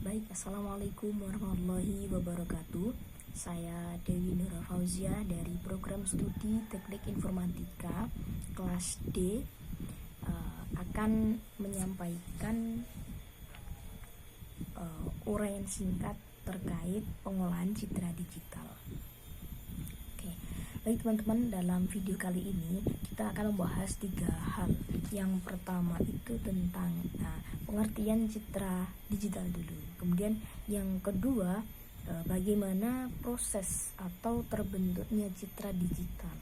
Baik, Assalamualaikum warahmatullahi wabarakatuh. Saya Dewi Nura Fauzia dari program studi Teknik Informatika kelas D akan menyampaikan uraian singkat terkait pengolahan citra digital. Oke, baik teman-teman, dalam video kali ini kita akan membahas 3 hal. Yang pertama itu tentang pengertian citra digital dulu. Kemudian yang kedua, bagaimana proses atau terbentuknya citra digital.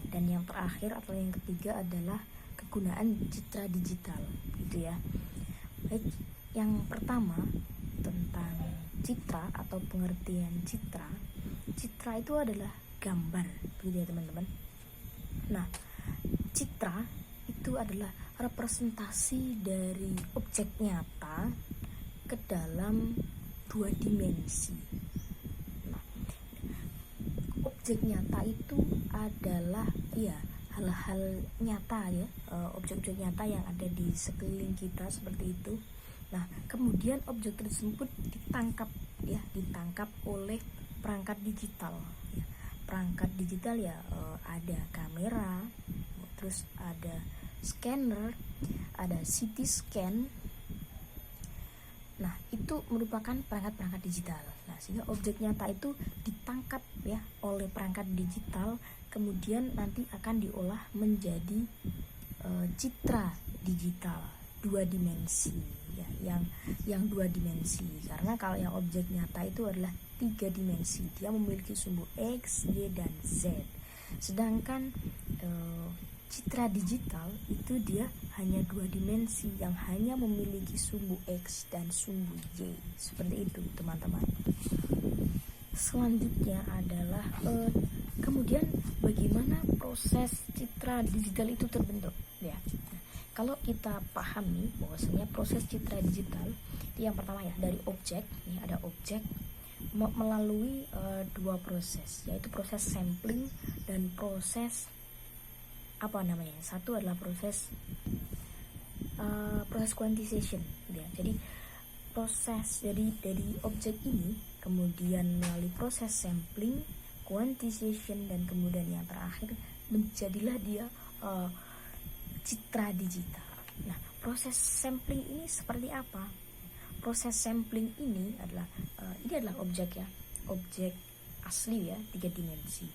Dan yang terakhir atau yang ketiga adalah kegunaan citra digital, gitu ya. Baik, yang pertama tentang citra atau pengertian citra. Citra itu adalah gambar, begitu ya teman-teman. Nah, citra itu adalah representasi dari objek nyata ke dalam 2 dimensi. Nah, objek nyata itu adalah hal-hal nyata ya, objek-objek nyata yang ada di sekeliling kita seperti itu. Nah, kemudian objek tersebut ditangkap oleh perangkat digital. Ya. Perangkat digital ada kamera, terus ada scanner, ada CT scan. Nah, itu merupakan perangkat-perangkat digital. Nah, sehingga objek nyata itu ditangkap ya oleh perangkat digital, kemudian nanti akan diolah menjadi citra digital 2 dimensi ya, yang 2 dimensi. Karena kalau yang objek nyata itu adalah 3 dimensi. Dia memiliki sumbu X, Y, dan Z. Sedangkan citra digital itu dia hanya 2 dimensi yang hanya memiliki sumbu X dan sumbu Y. Seperti itu teman-teman. Selanjutnya adalah kemudian bagaimana proses citra digital itu terbentuk ya. Nah, kalau kita pahami bahwasanya proses citra digital yang pertama ya dari objek, ada objek melalui 2 proses, yaitu proses sampling dan proses satu adalah proses quantization ya. Jadi proses dari objek ini kemudian melalui proses sampling, quantization, dan kemudian yang terakhir menjadilah dia citra digital. Nah, proses sampling ini seperti apa? Proses sampling ini adalah objek ya, objek asli ya, 3 dimensi.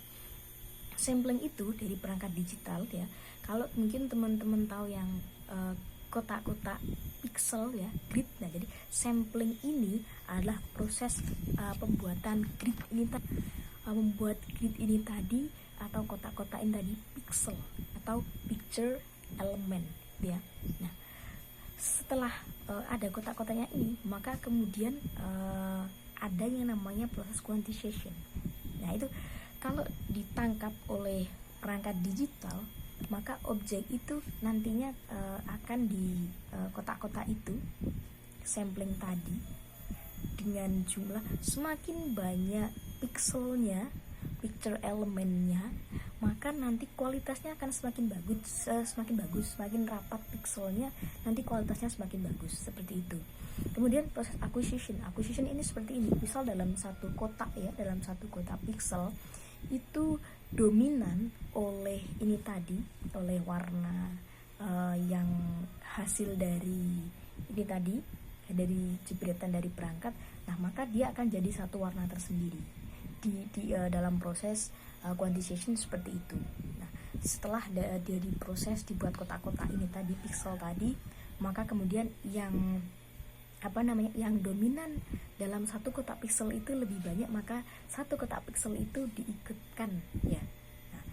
Sampling itu dari perangkat digital ya. Kalau mungkin teman-teman tahu yang kotak-kotak pixel ya, grid. Nah, jadi sampling ini adalah proses pembuatan grid ini membuat grid ini tadi atau kotak-kotak ini tadi pixel atau picture element ya. Nah, setelah ada kotak-kotaknya ini, maka kemudian ada yang namanya proses quantization. Nah, itu kalau ditangkap oleh perangkat digital, maka objek itu nantinya akan di kotak-kotak itu sampling tadi dengan jumlah semakin banyak pixelnya, picture elemennya, maka nanti kualitasnya akan semakin bagus, semakin rapat pixelnya, nanti kualitasnya semakin bagus, seperti itu. Kemudian proses acquisition ini seperti ini. Misal dalam satu kotak ya, dalam satu kotak pixel itu dominan oleh ini tadi, oleh warna yang hasil dari ini tadi, dari jepretan dari perangkat. Nah, maka dia akan jadi satu warna tersendiri di dalam proses quantization seperti itu. Nah, setelah dari proses dibuat kotak-kotak ini tadi, pixel tadi, maka kemudian yang dominan dalam satu kotak pixel itu lebih banyak, maka satu kotak pixel itu diikutkan ya. Nah,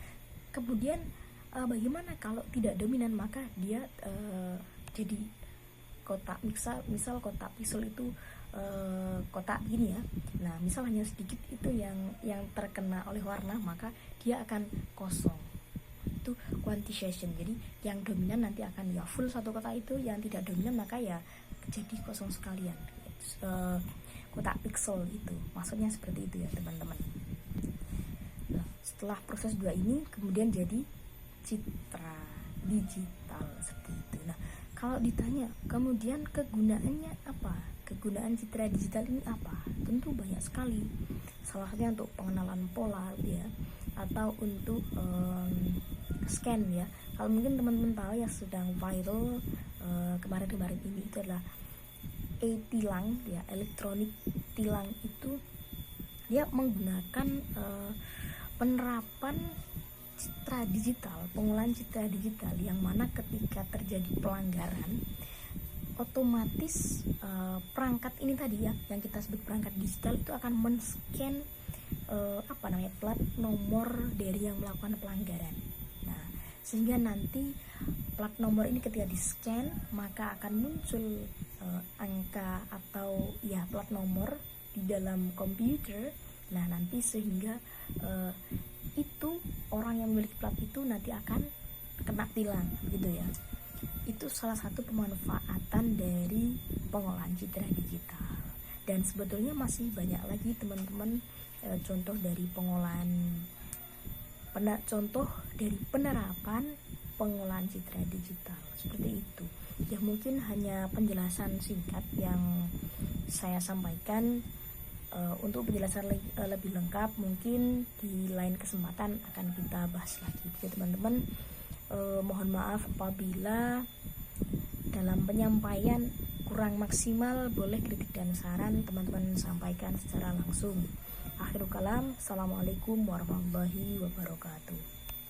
kemudian bagaimana kalau tidak dominan, maka dia jadi kotak, misal kotak pixel itu kotak gini ya. Nah, misal hanya sedikit itu yang terkena oleh warna, maka dia akan kosong. Itu quantization. Jadi yang dominan nanti akan ya full satu kotak itu, yang tidak dominan maka ya jadi kosong sekalian. Kotak pixel itu maksudnya seperti itu ya teman-teman. Nah, setelah proses 2 ini kemudian jadi citra digital seperti itu. Nah, kalau ditanya kemudian kegunaannya apa? kegunaan citra digital ini apa? Tentu banyak sekali. Salah satunya untuk pengenalan pola ya, atau untuk scan ya. Kalau mungkin teman-teman tahu yang sedang viral kemarin-kemarin ini itu adalah e-tilang ya, elektronik tilang. Itu dia menggunakan penerapan citra digital, pengolahan citra digital, yang mana ketika terjadi pelanggaran otomatis perangkat ini tadi ya, yang kita sebut perangkat digital, itu akan men-scan plat nomor dari yang melakukan pelanggaran. Nah, sehingga nanti plat nomor ini ketika di-scan maka akan muncul angka atau ya plat nomor di dalam komputer. Nah, nanti sehingga itu orang yang memiliki plat itu nanti akan kena tilang gitu ya. Itu salah satu pemanfaatan dari pengolahan citra digital. Dan sebetulnya masih banyak lagi teman-teman contoh dari penerapan pengolahan citra digital seperti itu. Ya mungkin hanya penjelasan singkat yang saya sampaikan. Untuk penjelasan lebih lengkap mungkin di lain kesempatan akan kita bahas lagi. Jadi teman-teman, mohon maaf apabila dalam penyampaian kurang maksimal, boleh kritik dan saran teman-teman sampaikan secara langsung. Akhirul kalam, assalamualaikum warahmatullahi wabarakatuh.